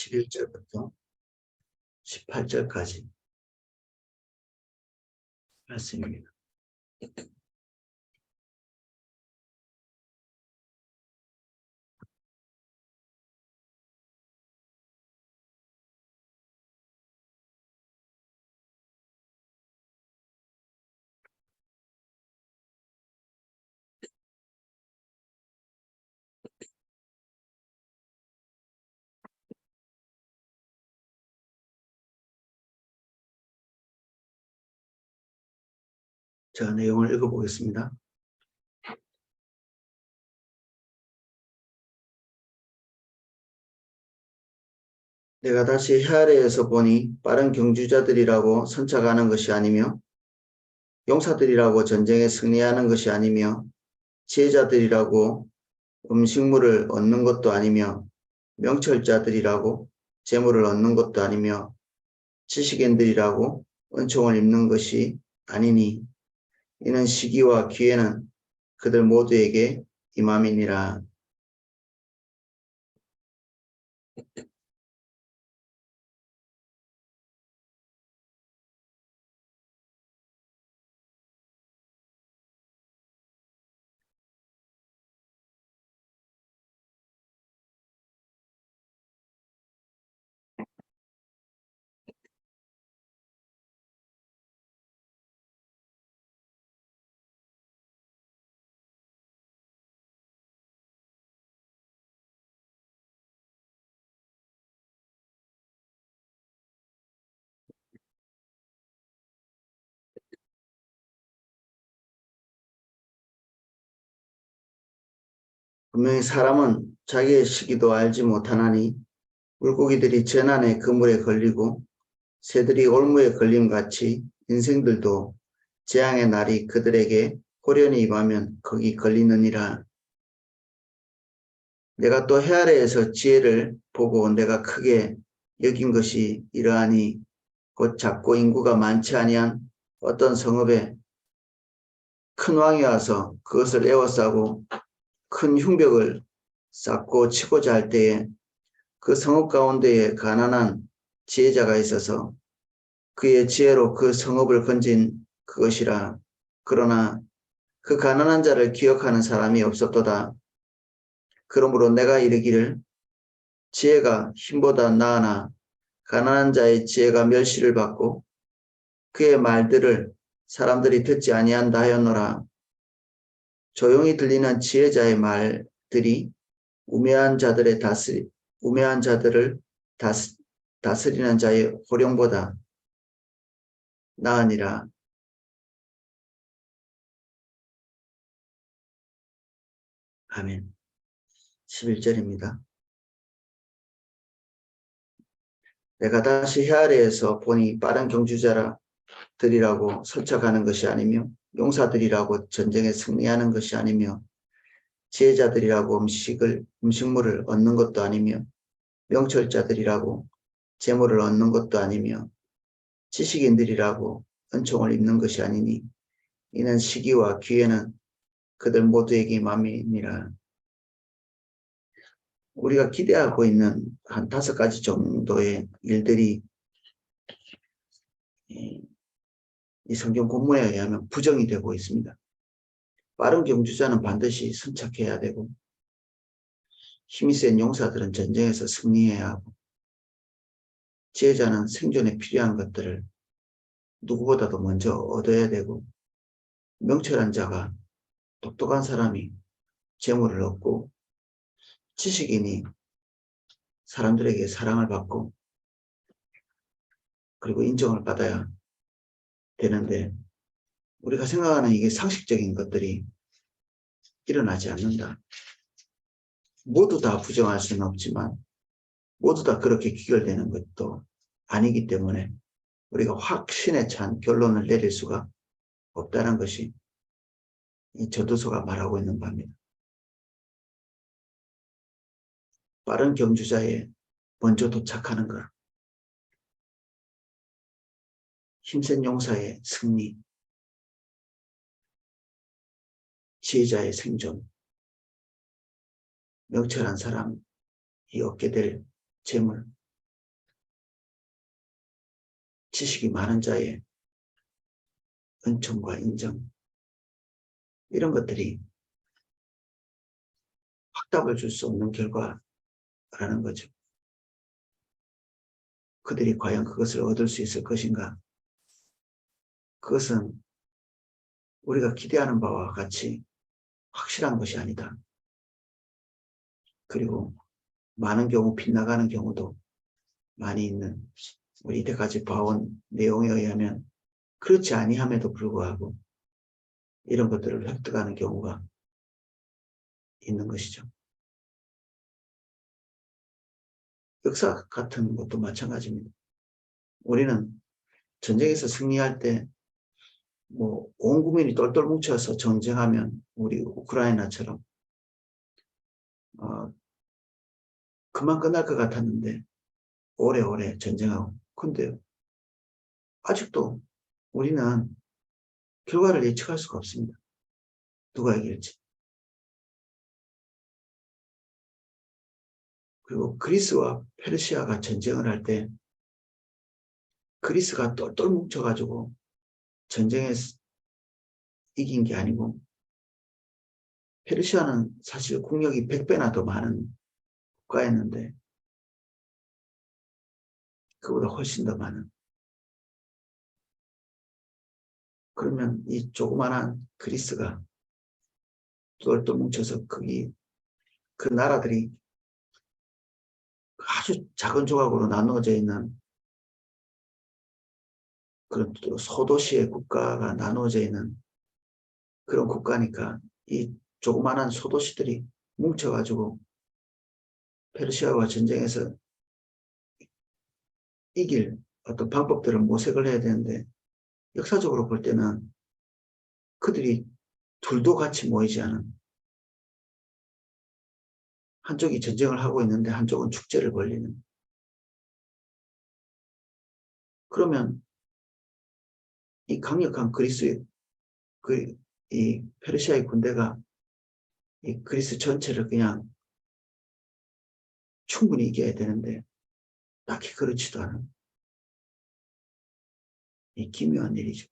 11절부터 18절까지 말씀입니다. 자, 내용을 읽어보겠습니다. 내가 다시 해 아래에서 보니 빠른 경주자들이라고 선착하는 것이 아니며 용사들이라고 전쟁에 승리하는 것이 아니며 지혜자들이라고 음식물을 얻는 것도 아니며 명철자들이라고 재물을 얻는 것도 아니며 지식인들이라고 은총을 입는 것이 아니니 이는 시기와 기회는 그들 모두에게 임함이니라. 분명히 사람은 자기의 시기도 알지 못하나니 물고기들이 재난의 그물에 걸리고 새들이 올무에 걸림같이 인생들도 재앙의 날이 그들에게 호련히 임하면 거기 걸리느니라. 내가 또 해 아래에서 지혜를 보고 내가 크게 여긴 것이 이러하니 곧 작고 인구가 많지 아니한 어떤 성읍에 큰 왕이 와서 그것을 에워싸고 큰 흉벽을 쌓고 치고자 할 때에 그 성읍 가운데에 가난한 지혜자가 있어서 그의 지혜로 그 성읍을 건진 그것이라. 그러나 그 가난한 자를 기억하는 사람이 없었도다. 그러므로 내가 이르기를 지혜가 힘보다 나으나 가난한 자의 지혜가 멸시를 받고 그의 말들을 사람들이 듣지 아니한다 하였노라. 조용히 들리는 지혜자의 말들이 우매한 자들을 다스리는 자의 호령보다 나으니라. 아멘. 11절입니다. 내가 다시 해 아래에서 보니 빠른 경주자들이라고 설착하는 것이 아니며 용사들이라고 전쟁에 승리하는 것이 아니며 지혜자들이라고 음식물을 얻는 것도 아니며 명철자들이라고 재물을 얻는 것도 아니며 지식인들이라고 은총을 입는 것이 아니니 이는 시기와 기회는 그들 모두에게 임함이니라. 우리가 기대하고 있는 한 5가지 정도의 일들이 이 성경 본문에 의하면 부정이 되고 있습니다. 빠른 경주자는 반드시 선착해야 되고 힘이 센 용사들은 전쟁에서 승리해야 하고 지혜자는 생존에 필요한 것들을 누구보다도 먼저 얻어야 되고 명철한 자가 똑똑한 사람이 재물을 얻고 지식인이 사람들에게 사랑을 받고 그리고 인정을 받아야 되는데 우리가 생각하는 이게 상식적인 것들이 일어나지 않는다. 모두 다 부정할 수는 없지만 모두 다 그렇게 귀결되는 것도 아니기 때문에 우리가 확신에 찬 결론을 내릴 수가 없다는 것이 이 전도서가 말하고 있는 바입니다. 빠른 경주자에 먼저 도착하는 것, 힘센 용사의 승리, 지혜자의 생존, 명철한 사람이 얻게 될 재물, 지식이 많은 자의 은총과 인정, 이런 것들이 확답을 줄 수 없는 결과라는 거죠. 그들이 과연 그것을 얻을 수 있을 것인가? 그것은 우리가 기대하는 바와 같이 확실한 것이 아니다. 그리고 많은 경우 빗나가는 경우도 많이 있는, 우리 이때까지 봐온 내용에 의하면 그렇지 아니함에도 불구하고 이런 것들을 획득하는 경우가 있는 것이죠. 역사 같은 것도 마찬가지입니다. 우리는 전쟁에서 승리할 때 온 국민이 똘똘 뭉쳐서 전쟁하면 우리 우크라이나처럼 금방 끝날 것 같았는데 오래오래 전쟁하고, 근데 아직도 우리는 결과를 예측할 수가 없습니다. 누가 이길지. 그리고 그리스와 페르시아가 전쟁을 할 때 그리스가 똘똘 뭉쳐가지고 전쟁에서 이긴 게 아니고, 페르시아는 사실 국력이 100배나 더 많은 국가였는데 그보다 훨씬 더 많은. 그러면 이 조그만한 그리스가 똘똘 뭉쳐서 그 나라들이 아주 작은 조각으로 나누어져 있는 그런 소도시의 국가가 나누어져 있는 그런 국가니까 이 조그만한 소도시들이 뭉쳐가지고 페르시아와 전쟁에서 이길 어떤 방법들을 모색을 해야 되는데, 역사적으로 볼 때는 그들이 둘도 같이 모이지 않은, 한쪽이 전쟁을 하고 있는데 한쪽은 축제를 벌리는, 그러면 이 강력한 이 페르시아의 군대가 이 그리스 전체를 그냥 충분히 이겨야 되는데 딱히 그렇지도 않은 이 기묘한 일이죠.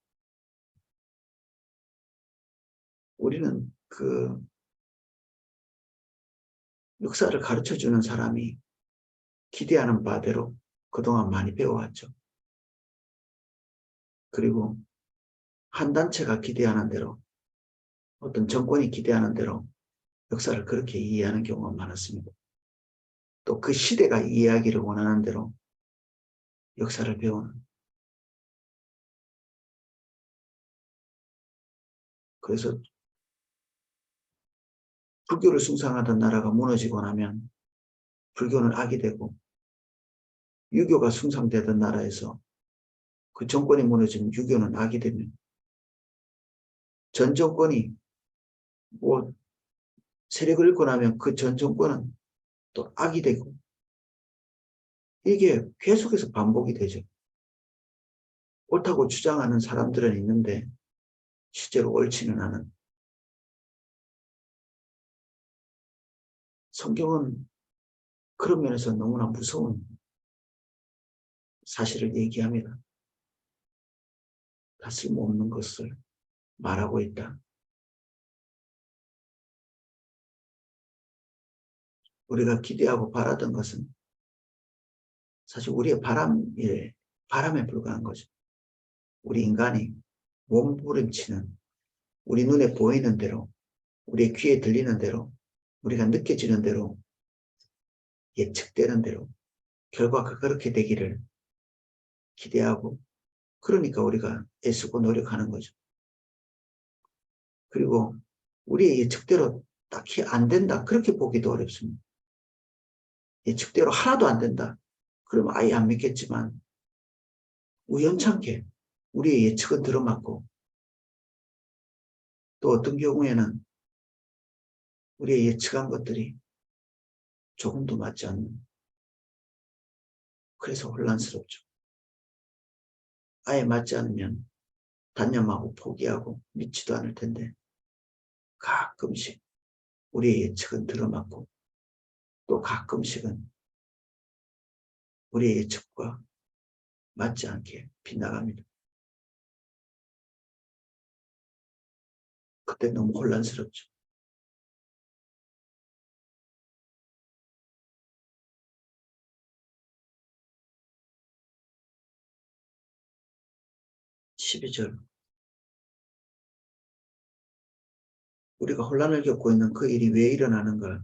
우리는 그 역사를 가르쳐주는 사람이 기대하는 바대로 그동안 많이 배워왔죠. 그리고 한 단체가 기대하는 대로, 어떤 정권이 기대하는 대로 역사를 그렇게 이해하는 경우가 많았습니다. 또 그 시대가 이해하기를 원하는 대로 역사를 배우는. 그래서 불교를 숭상하던 나라가 무너지고 나면 불교는 악이 되고, 유교가 숭상되던 나라에서 그 정권이 무너지면 유교는 악이 되면, 전 정권이 세력을 잃고 나면 그 전 정권은 또 악이 되고, 이게 계속해서 반복이 되죠. 옳다고 주장하는 사람들은 있는데 실제로 옳지는 않은. 성경은 그런 면에서 너무나 무서운 사실을 얘기합니다. 다 쓸모없는 것을 말하고 있다. 우리가 기대하고 바라던 것은 사실 우리의 바람에 불과한 거죠. 우리 인간이 몸부림치는, 우리 눈에 보이는 대로, 우리의 귀에 들리는 대로, 우리가 느껴지는 대로, 예측되는 대로 결과가 그렇게 되기를 기대하고, 그러니까 우리가 애쓰고 노력하는 거죠. 그리고 우리의 예측대로 딱히 안 된다, 그렇게 보기도 어렵습니다. 예측대로 하나도 안 된다, 그러면 아예 안 믿겠지만 우연찮게 우리의 예측은 들어맞고, 또 어떤 경우에는 우리의 예측한 것들이 조금도 맞지 않는, 그래서 혼란스럽죠. 아예 맞지 않으면 단념하고 포기하고 믿지도 않을 텐데, 가끔씩 우리의 예측은 들어맞고, 또 가끔씩은 우리의 예측과 맞지 않게 빗나갑니다. 그때 너무 혼란스럽죠. 십이 절 우리가 혼란을 겪고 있는 그 일이 왜 일어나는가?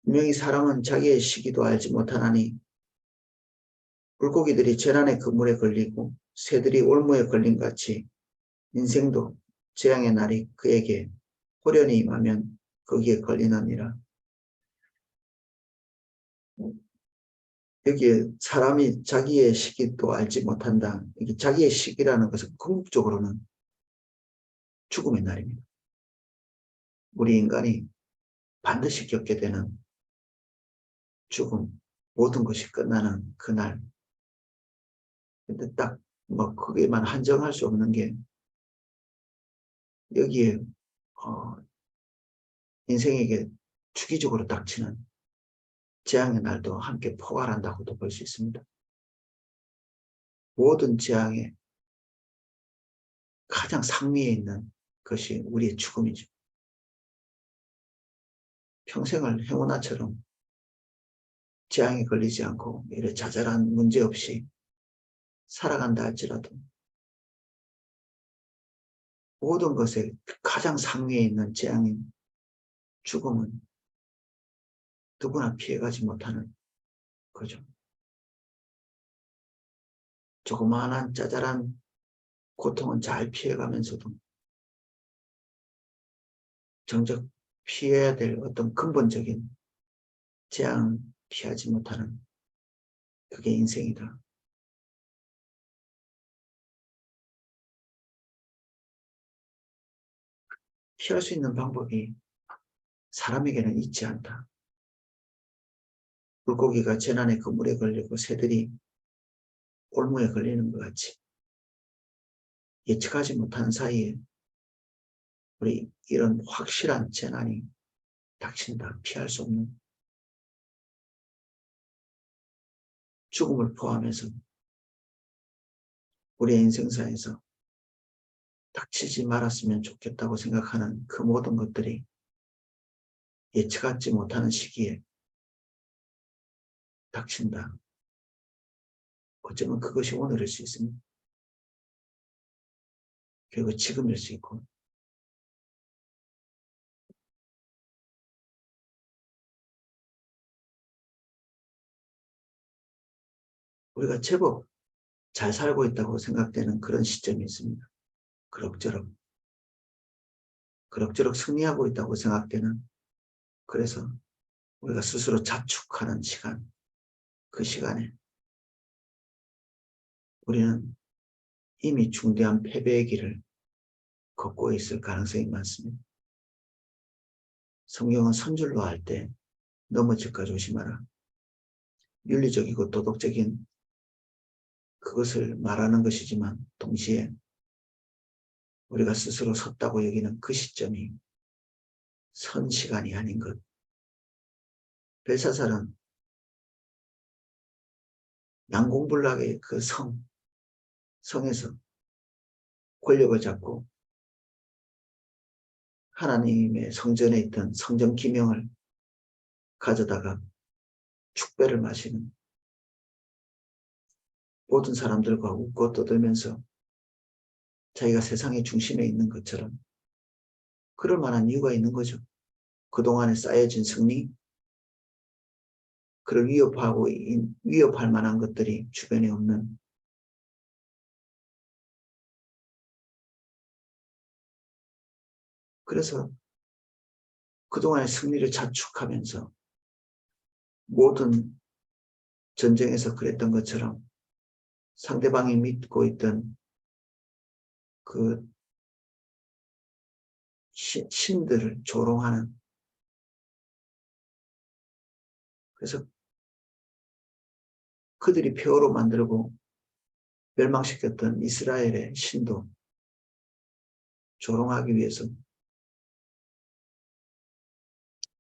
분명히 사람은 자기의 시기도 알지 못하나니 물고기들이 재난의 그물에 걸리고 새들이 올무에 걸린 같이 인생도 재앙의 날이 그에게 호련히 임하면 거기에 걸리느니라. 여기에 사람이 자기의 시기도 알지 못한다. 이게 자기의 시기라는 것은 궁극적으로는 죽음의 날입니다. 우리 인간이 반드시 겪게 되는 죽음, 모든 것이 끝나는 그날. 근데 딱 뭐 거기에만 한정할 수 없는 게 여기에 인생에게 주기적으로 닥치는 재앙의 날도 함께 포괄한다고도 볼 수 있습니다. 모든 재앙의 가장 상위에 있는 것이 우리의 죽음이죠. 평생을 행운아처럼 재앙에 걸리지 않고 이래 자잘한 문제 없이 살아간다 할지라도 모든 것에 가장 상위에 있는 재앙인 죽음은 누구나 피해가지 못하는 거죠. 조그마한 짜잘한 고통은 잘 피해가면서도 정작 피해야 될 어떤 근본적인 재앙은 피하지 못하는 그게 인생이다. 피할 수 있는 방법이 사람에게는 있지 않다. 물고기가 재난의 그물에 걸리고 새들이 올무에 걸리는 것 같이 예측하지 못한 사이에 우리 이런 확실한 재난이 닥친다. 피할 수 없는 죽음을 포함해서 우리의 인생사에서 닥치지 말았으면 좋겠다고 생각하는 그 모든 것들이 예측하지 못하는 시기에 닥친다. 어쩌면 그것이 오늘일 수 있습니다. 그리고 지금일 수 있고 우리가 제법 잘 살고 있다고 생각되는 그런 시점이 있습니다. 그럭저럭 승리하고 있다고 생각되는 그래서 우리가 스스로 자축하는 시간 그 시간에 우리는 이미 중대한 패배의 길을 걷고 있을 가능성이 많습니다. 성경은 선줄로 할 때 넘어질까 조심하라. 윤리적이고 도덕적인 그것을 말하는 것이지만 동시에 우리가 스스로 섰다고 여기는 그 시점이 선 시간이 아닌 것. 벨사살은 난공불락의 그 성에서 권력을 잡고 하나님의 성전에 있던 성전 기명을 가져다가 축배를 마시는 모든 사람들과 웃고 떠들면서 자기가 세상의 중심에 있는 것처럼 그럴 만한 이유가 있는 거죠. 그동안에 쌓여진 승리, 그를 위협할 만한 것들이 주변에 없는 그래서 그동안의 승리를 자축하면서 모든 전쟁에서 그랬던 것처럼 상대방이 믿고 있던 그 신들을 조롱하는 그래서 그들이 폐허로 만들고 멸망시켰던 이스라엘의 신도 조롱하기 위해서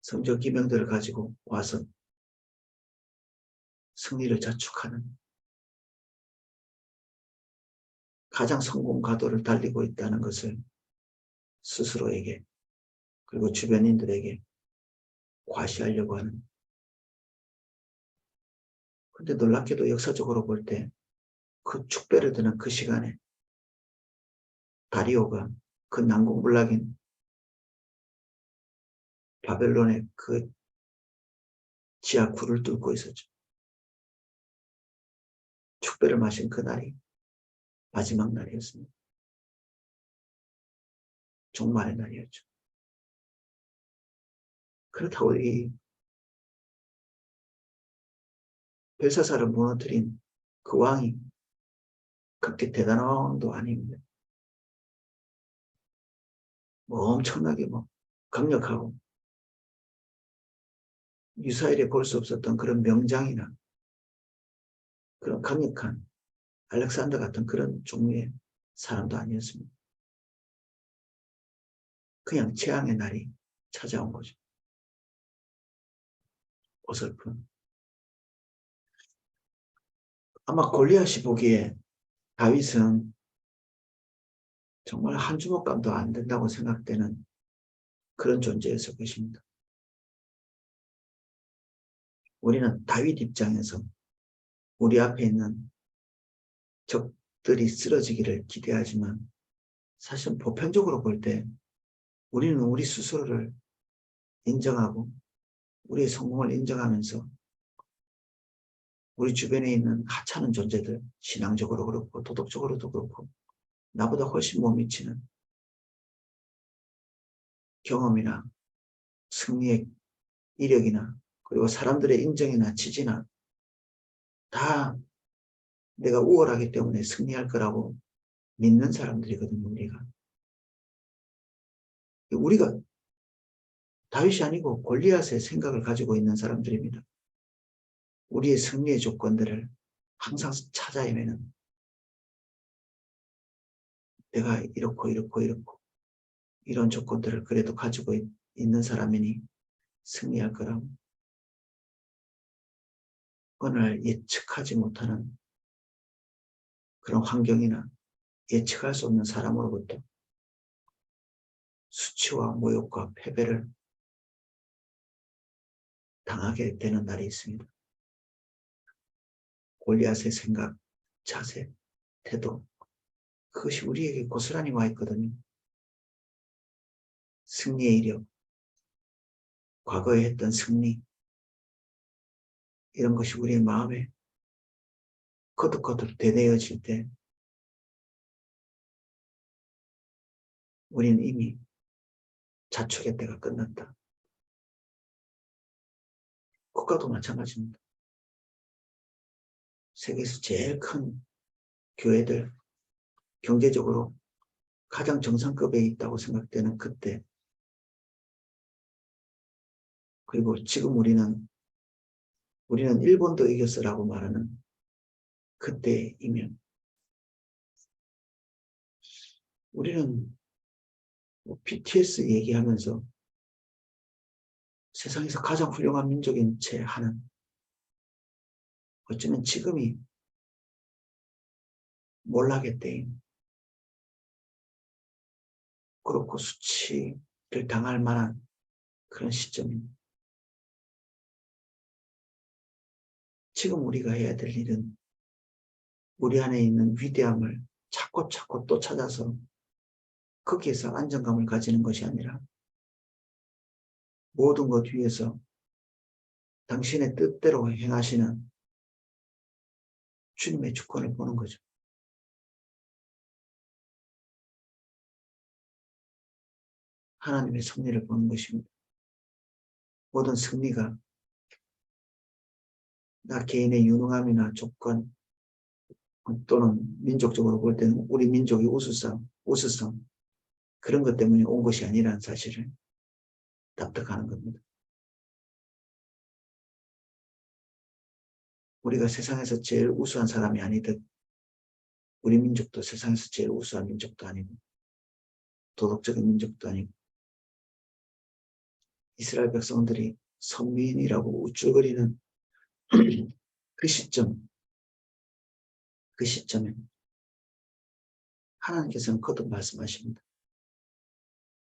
성전 기명들을 가지고 와서 승리를 자축하는 가장 성공 가도를 달리고 있다는 것을 스스로에게 그리고 주변인들에게 과시하려고 하는. 근데 놀랍게도 역사적으로 볼 때 그 축배를 드는 그 시간에 다리오가 그 난공불락인 바벨론의 그 지하 굴을 뚫고 있었죠. 축배를 마신 그 날이 마지막 날이었습니다. 종말의 날이었죠. 그렇다고 이 벨사사를 무너뜨린 그 왕이 그렇게 대단한 왕도 아닙니다. 뭐 엄청나게 강력하고 유사일에 볼 수 없었던 그런 명장이나 그런 강력한 알렉산더 같은 그런 종류의 사람도 아니었습니다. 그냥 재앙의 날이 찾아온 거죠. 어설픈. 아마 골리앗이 보기에 다윗은 정말 한 주먹감도 안 된다고 생각되는 그런 존재였을 것입니다. 우리는 다윗 입장에서 우리 앞에 있는 적들이 쓰러지기를 기대하지만 사실 보편적으로 볼 때 우리는 우리 스스로를 인정하고 우리의 성공을 인정하면서 우리 주변에 있는 하찮은 존재들, 신앙적으로 그렇고 도덕적으로도 그렇고 나보다 훨씬 못 미치는 경험이나 승리의 이력이나 그리고 사람들의 인정이나 지지나 다 내가 우월하기 때문에 승리할 거라고 믿는 사람들이거든요. 우리가 다윗이 아니고 골리앗의 생각을 가지고 있는 사람들입니다. 우리의 승리의 조건들을 항상 찾아 헤매는 내가 이렇고 이런 조건들을 그래도 가지고 있는 사람이니 승리할 거라고 오늘 예측하지 못하는 그런 환경이나 예측할 수 없는 사람으로부터 수치와 모욕과 패배를 당하게 되는 날이 있습니다. 골리앗의 생각, 자세, 태도 그것이 우리에게 고스란히 와 있거든요. 승리의 이력, 과거에 했던 승리 이런 것이 우리의 마음에 거듭거듭 되뇌어질 때 우리는 이미 자축의 때가 끝났다. 국가도 마찬가지입니다. 세계에서 제일 큰 교회들, 경제적으로 가장 정상급에 있다고 생각되는 그때, 그리고 지금 우리는 일본도 이겼어라고 말하는 그때이면 우리는 BTS 얘기하면서 세상에서 가장 훌륭한 민족인 채 하는 어쩌면 지금이 몰락의 때임. 그렇고 수치를 당할 만한 그런 시점입니다. 지금 우리가 해야 될 일은 우리 안에 있는 위대함을 찾고 또 찾아서 거기에서 안정감을 가지는 것이 아니라 모든 것 위에서 당신의 뜻대로 행하시는 주님의 주권을 보는 거죠. 하나님의 섭리를 보는 것입니다. 모든 승리가 나 개인의 유능함이나 조건 또는 민족적으로 볼 때는 우리 민족의 우수성 그런 것 때문에 온 것이 아니라는 사실을 납득하는 겁니다. 우리가 세상에서 제일 우수한 사람이 아니듯 우리 민족도 세상에서 제일 우수한 민족도 아니고 도덕적인 민족도 아니고 이스라엘 백성들이 선민이라고 우쭐거리는 그 시점, 그 시점에 하나님께서는 거듭 말씀하십니다.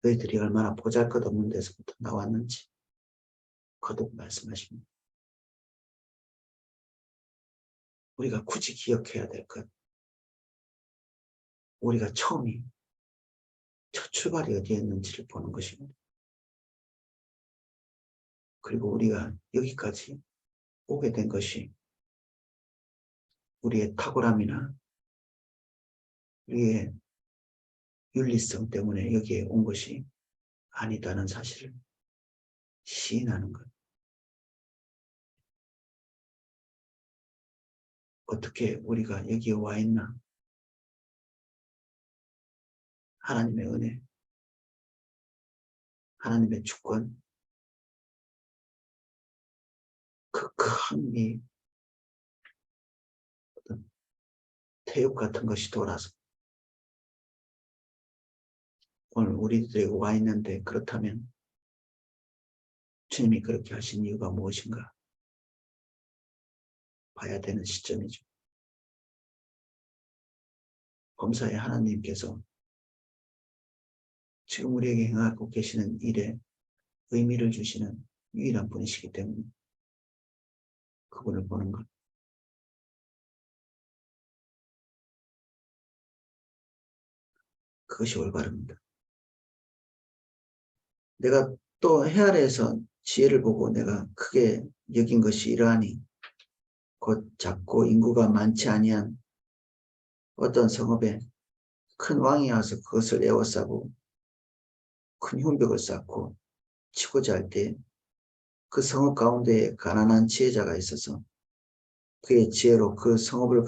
너희들이 얼마나 보잘것없는 데서부터 나왔는지 거듭 말씀하십니다. 우리가 굳이 기억해야 될 것, 우리가 처음이 첫 출발이 어디였는지를 보는 것입니다. 그리고 우리가 여기까지 오게 된 것이 우리의 탁월함이나 우리의 윤리성 때문에 여기에 온 것이 아니다는 사실을 시인하는 것. 어떻게 우리가 여기에 와 있나? 하나님의 은혜, 하나님의 주권, 그 큰 이 어떤 태육 같은 것이 돌아서 오늘 우리들에게 와 있는데, 그렇다면 주님이 그렇게 하신 이유가 무엇인가 봐야 되는 시점이죠. 범사에 하나님께서 지금 우리에게 행하고 계시는 일에 의미를 주시는 유일한 분이시기 때문에 그분을 보는 것, 그것이 올바릅니다. 내가 또 해 아래에서 지혜를 보고 내가 크게 여긴 것이 이러하니 곧 작고 인구가 많지 아니한 어떤 성읍에 큰 왕이 와서 그것을 에워싸고 큰 흉벽을 쌓고 치고자 할 때 그 성읍 가운데에 가난한 지혜자가 있어서 그의 지혜로 그 성읍을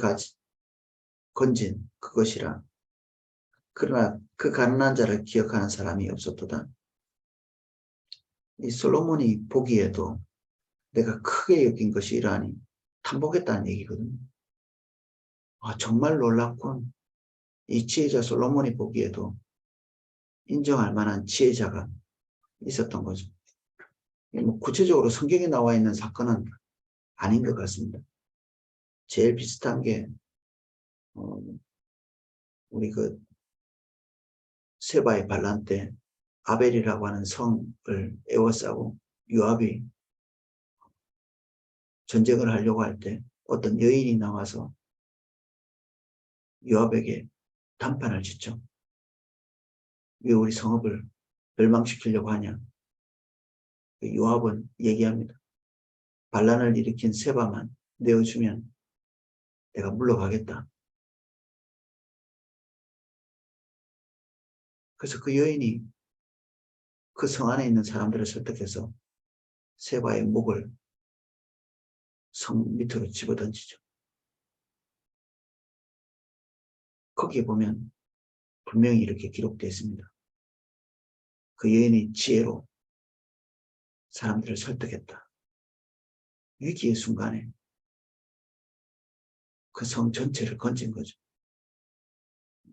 건진 그것이라. 그러나 그 가난한 자를 기억하는 사람이 없었도다. 이 솔로몬이 보기에도 내가 크게 여긴 것이 이러하니 탐복했다는 얘기거든요. 정말 놀랍군. 이 지혜자 솔로몬이 보기에도 인정할 만한 지혜자가 있었던 거죠. 뭐 구체적으로 성경에 나와 있는 사건은 아닌 것 같습니다. 제일 비슷한 게 우리 그 세바의 반란 때 아벨이라고 하는 성을 에워싸고 요압이 전쟁을 하려고 할 때 어떤 여인이 나와서 요압에게 단판을 짓죠. 왜 우리 성읍을 멸망시키려고 하냐. 요압은 얘기합니다. 반란을 일으킨 세바만 내어주면 내가 물러가겠다. 그래서 그 여인이 그 성 안에 있는 사람들을 설득해서 세바의 목을 성 밑으로 집어던지죠. 거기에 보면 분명히 이렇게 기록되어 있습니다. 그 여인이 지혜로 사람들을 설득했다. 위기의 순간에 그 성 전체를 건진 거죠.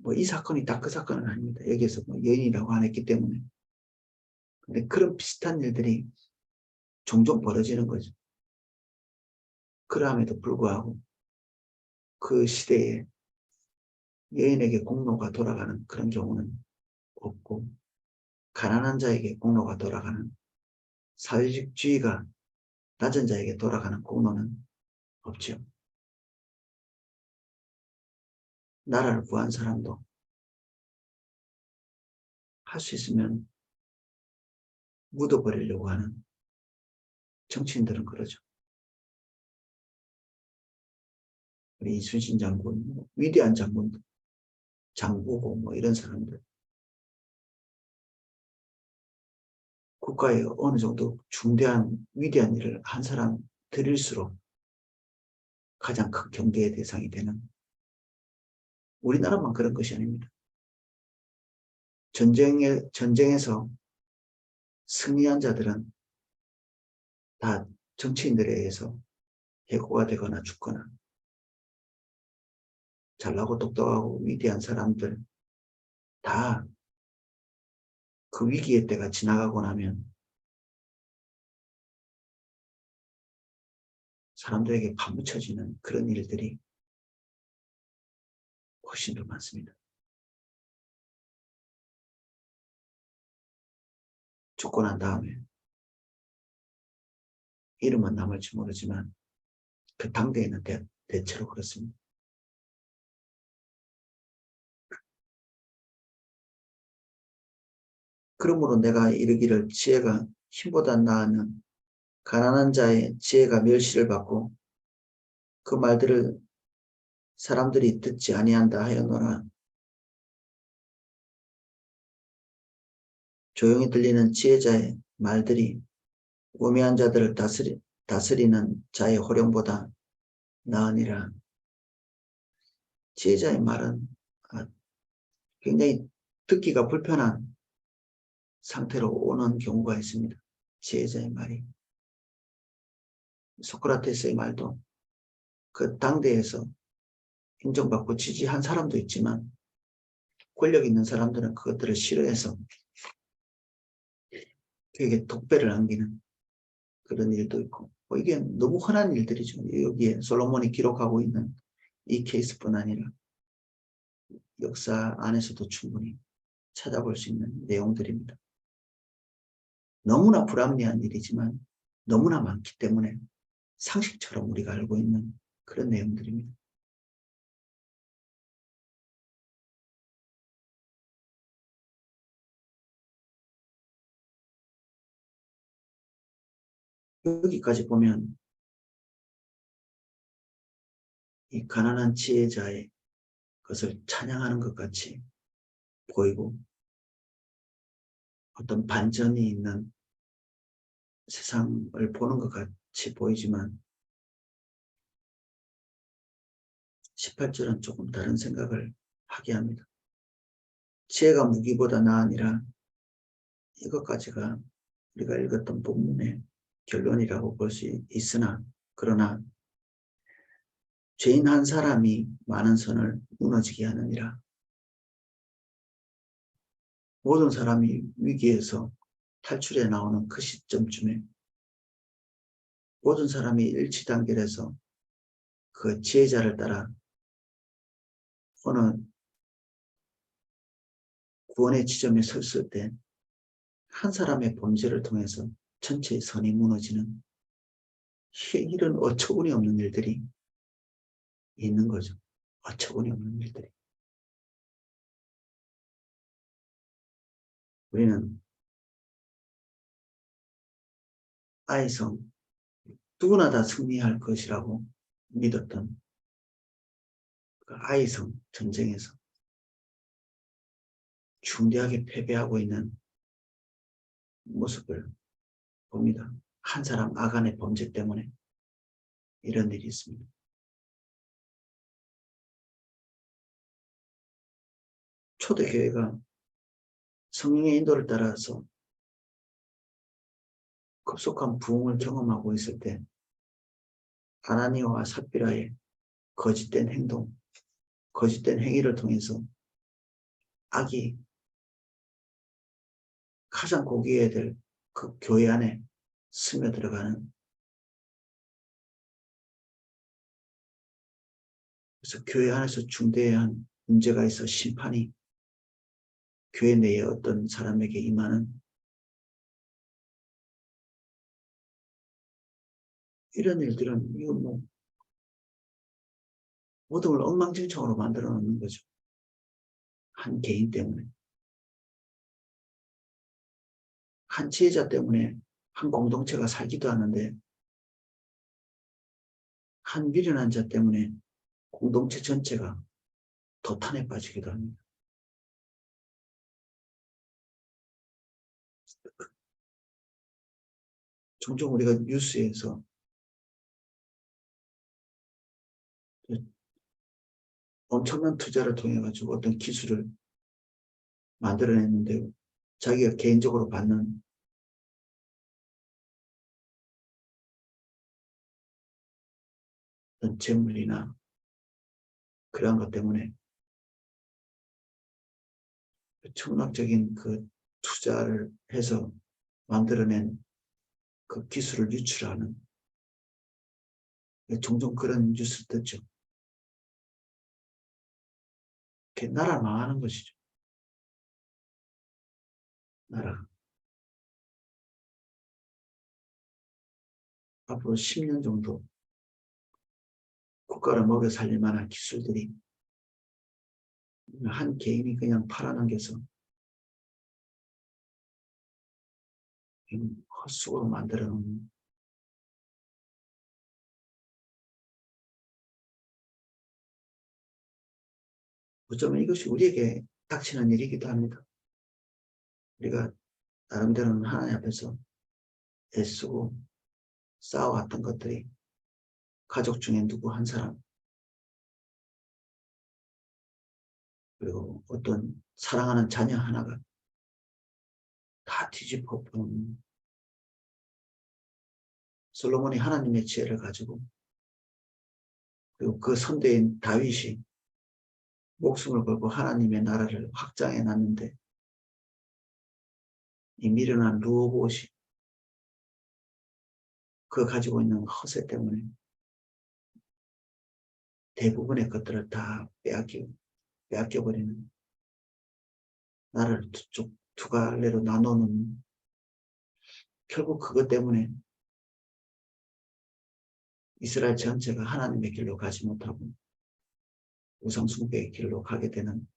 뭐 이 사건이 딱 그 사건은 아닙니다. 여기에서 뭐 여인이라고 안 했기 때문에. 근데 그런 비슷한 일들이 종종 벌어지는 거죠. 그럼에도 불구하고 그 시대에 여인에게 공로가 돌아가는 그런 경우는 없고, 가난한 자에게 공로가 돌아가는, 사회적 지위가 낮은 자에게 돌아가는 공로는 없죠. 나라를 구한 사람도 할 수 있으면 묻어버리려고 하는 정치인들은 그러죠. 우리 이순신 장군, 위대한 장군, 장보고 뭐 이런 사람들. 국가에 어느 정도 중대한 위대한 일을 한 사람들일수록 가장 큰 경계의 대상이 되는, 우리나라만 그런 것이 아닙니다. 전쟁에서 승리한 자들은 다 정치인들에 의해서 해고가 되거나 죽거나, 잘나고 똑똑하고 위대한 사람들 다 그 위기의 때가 지나가고 나면 사람들에게 파묻혀지는 그런 일들이 훨씬 더 많습니다. 죽고 난 다음에 이름은 남을지 모르지만 그 당대에는 대체로 그렇습니다. 그러므로 내가 이르기를 지혜가 힘보다 나으면 가난한 자의 지혜가 멸시를 받고 그 말들을 사람들이 듣지 아니한다 하였노라. 조용히 들리는 지혜자의 말들이 우매한 자들을 다스리는 자의 호령보다 나으니라. 지혜자의 말은 굉장히 듣기가 불편한 상태로 오는 경우가 있습니다. 지혜자의 말이. 소크라테스의 말도 그 당대에서 인정받고 지지한 사람도 있지만 권력 있는 사람들은 그것들을 싫어해서 그에게 독배를 남기는 그런 일도 있고 이게 너무 흔한 일들이죠. 여기에 솔로몬이 기록하고 있는 이 케이스뿐 아니라 역사 안에서도 충분히 찾아볼 수 있는 내용들입니다. 너무나 불합리한 일이지만 너무나 많기 때문에 상식처럼 우리가 알고 있는 그런 내용들입니다. 여기까지 보면 이 가난한 지혜자의 것을 찬양하는 것 같이 보이고 어떤 반전이 있는 세상을 보는 것 같이 보이지만 18절은 조금 다른 생각을 하게 합니다. 지혜가 무기보다 나으니라. 이것까지가 우리가 읽었던 본문의 결론이라고 볼 수 있으나 그러나 죄인 한 사람이 많은 선을 무너지게 하느니라. 모든 사람이 위기에서 탈출해 나오는 그 시점쯤에 모든 사람이 일치단결해서 그 지혜자를 따라 어느 구원의 지점에 섰을 때 한 사람의 범죄를 통해서 전체의 선이 무너지는 이런 어처구니 없는 일들이 있는 거죠. 어처구니 없는 일들이. 우리는 아이성 누구나 다 승리할 것이라고 믿었던 그 아이성 전쟁에서 중대하게 패배하고 있는 모습을 봅니다. 한 사람 아간의 범죄 때문에 이런 일이 있습니다. 초대교회가 성령의 인도를 따라서 급속한 부흥을 경험하고 있을 때 아나니아와 삽비라의 거짓된 행동, 거짓된 행위를 통해서 악이 가장 고귀해야 될 그 교회 안에 스며들어가는, 그래서 교회 안에서 중대한 문제가 있어 심판이 교회 내에 어떤 사람에게 임하는 이런 일들은 이거 모든 걸 엉망진창으로 만들어 놓는 거죠. 한 개인 때문에, 한 지혜자 때문에 한 공동체가 살기도 하는데 한 미련한 자 때문에 공동체 전체가 도탄에 빠지기도 합니다. 종종 우리가 뉴스에서 엄청난 투자를 통해 가지고 어떤 기술을 만들어냈는데 자기가 개인적으로 받는 어떤 재물이나 그러한 것 때문에 천문학적인 그 투자를 해서 만들어낸 그 기술을 유출하는 종종 그런 뉴스 듣죠. 나라 망하는 것이죠. 나라. 앞으로 10년 정도 국가를 먹여 살릴 만한 기술들이 한 개인이 그냥 팔아넘겨서 헛수고로 만들어 놓은, 어쩌면 이것이 우리에게 닥치는 일이기도 합니다. 우리가 나름대로는 하나님 앞에서 애쓰고 쌓아왔던 것들이 가족 중에 누구 한 사람, 그리고 어떤 사랑하는 자녀 하나가 다 뒤집어 본, 솔로몬이 하나님의 지혜를 가지고, 그리고 그 선대인 다윗이 목숨을 걸고 하나님의 나라를 확장해 놨는데, 이 미련한 르호보옷이 그 가지고 있는 허세 때문에 대부분의 것들을 다 빼앗겨버리는, 나라를 두 갈래로 나누는, 결국 그것 때문에 이스라엘 전체가 하나님의 길로 가지 못하고 우상숭배의 길로 가게 되는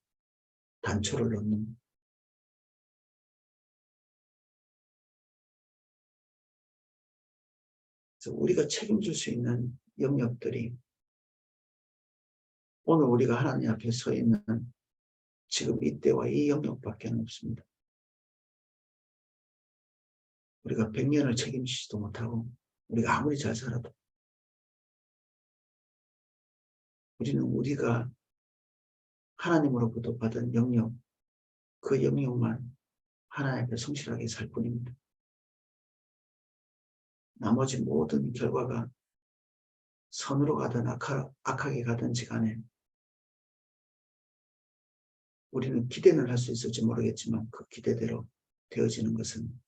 단초를 놓는, 그래서 우리가 책임질 수 있는 영역들이 오늘 우리가 하나님 앞에 서 있는 지금 이때와 이 영역밖에 없습니다. 우리가 100년을 책임지지도 못하고 우리가 아무리 잘 살아도 우리는 우리가 하나님으로부터 받은 영역, 그 영역만 하나님 앞에 성실하게 살 뿐입니다. 나머지 모든 결과가 선으로 가든 악하게 가든지 간에 우리는 기대는 할 수 있을지 모르겠지만 그 기대대로 되어지는 것은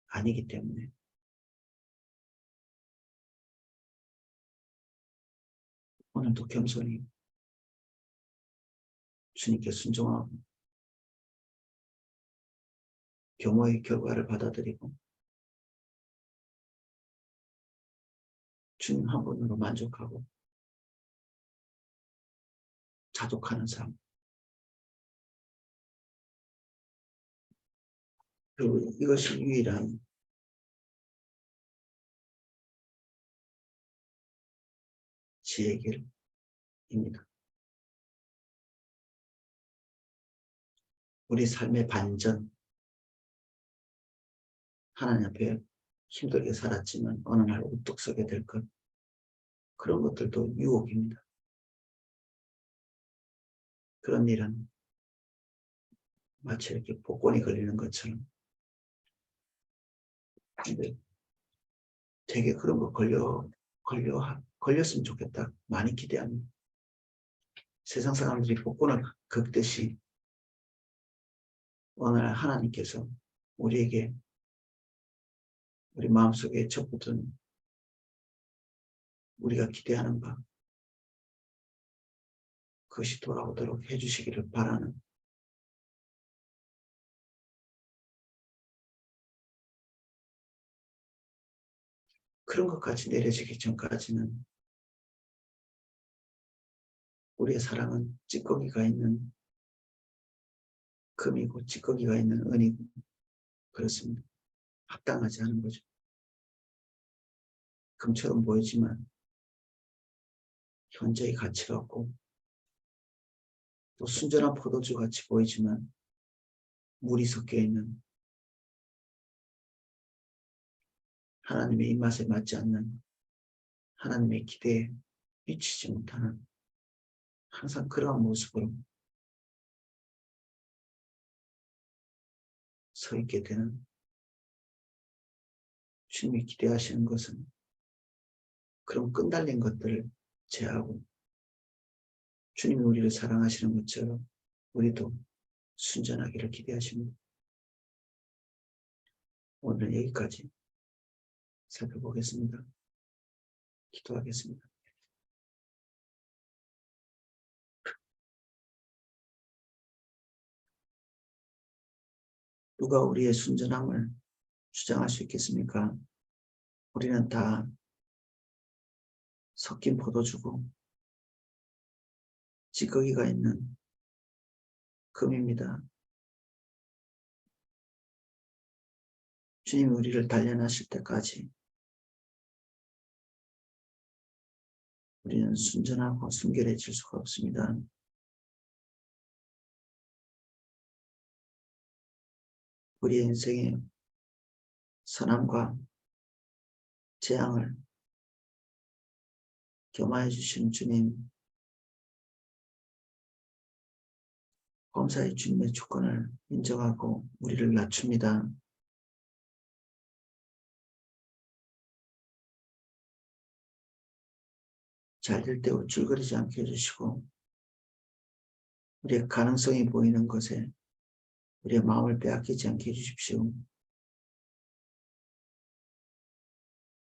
아니기 때문에 오늘도 겸손히 주님께 순종하고 교모의 결과를 받아들이고 주님 한 분으로 만족하고 자족하는 삶, 그리고 이것이 유일한 지혜의 길입니다. 우리 삶의 반전, 하나님 앞에 힘들게 살았지만 어느 날 우뚝 서게 될 것, 그런 것들도 유혹입니다. 그런 일은 마치 이렇게 복권이 걸리는 것처럼, 근데 되게 그런 거 걸렸으면 좋겠다 많이 기대합니다. 세상 사람들이 복권을 긁듯이 오늘 하나님께서 우리에게 우리 마음속에 적붙은 우리가 기대하는 바, 그것이 돌아오도록 해주시기를 바라는, 그런 것까지 내려지기 전까지는 우리의 사랑은 찌꺼기가 있는 금이고 찌꺼기가 있는 은이고 그렇습니다. 합당하지 않은 거죠. 금처럼 보이지만 현재의 가치가 없고, 또 순전한 포도주 같이 보이지만 물이 섞여 있는, 하나님의 입맛에 맞지 않는, 하나님의 기대에 미치지 못하는, 항상 그러한 모습으로 서 있게 되는, 주님이 기대하시는 것은 그런 끈달린 것들을 제하고 주님이 우리를 사랑하시는 것처럼 우리도 순전하기를 기대하십니다. 오늘은 여기까지 살펴보겠습니다. 기도하겠습니다. 누가 우리의 순전함을 주장할 수 있겠습니까? 우리는 다 섞인 포도주고 찌꺼기가 있는 금입니다. 주님이 우리를 단련하실 때까지 우리는 순전하고 순결해질 수가 없습니다. 우리의 인생의 선함과 재앙을 겸하여 주시는 주님, 범사의 주님의 주권을 인정하고 우리를 낮춥니다. 잘될 때 우쭐거리지 않게 해주시고 우리의 가능성이 보이는 것에 우리의 마음을 빼앗기지 않게 해주십시오.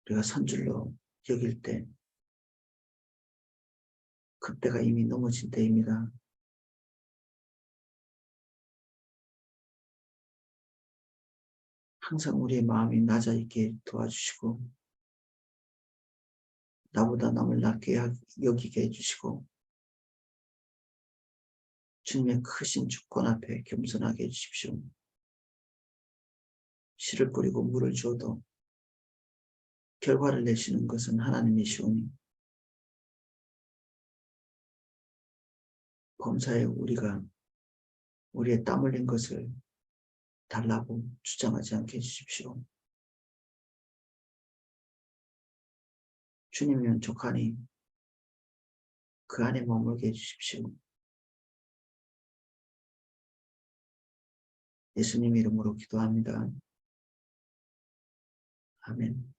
우리가 선줄로 여길 때 그때가 이미 넘어진 때입니다. 항상 우리의 마음이 낮아 있게 도와주시고 나보다 남을 낮게 여기게 해주시고 주님의 크신 주권 앞에 겸손하게 해주십시오. 씨를 뿌리고 물을 주어도 결과를 내시는 것은 하나님이시오니 범사에 우리가 우리의 땀 흘린 것을 달라고 주장하지 않게 해주십시오. 주님이면 족하니 그 안에 머물게 해주십시오. 예수님 이름으로 기도합니다. 아멘.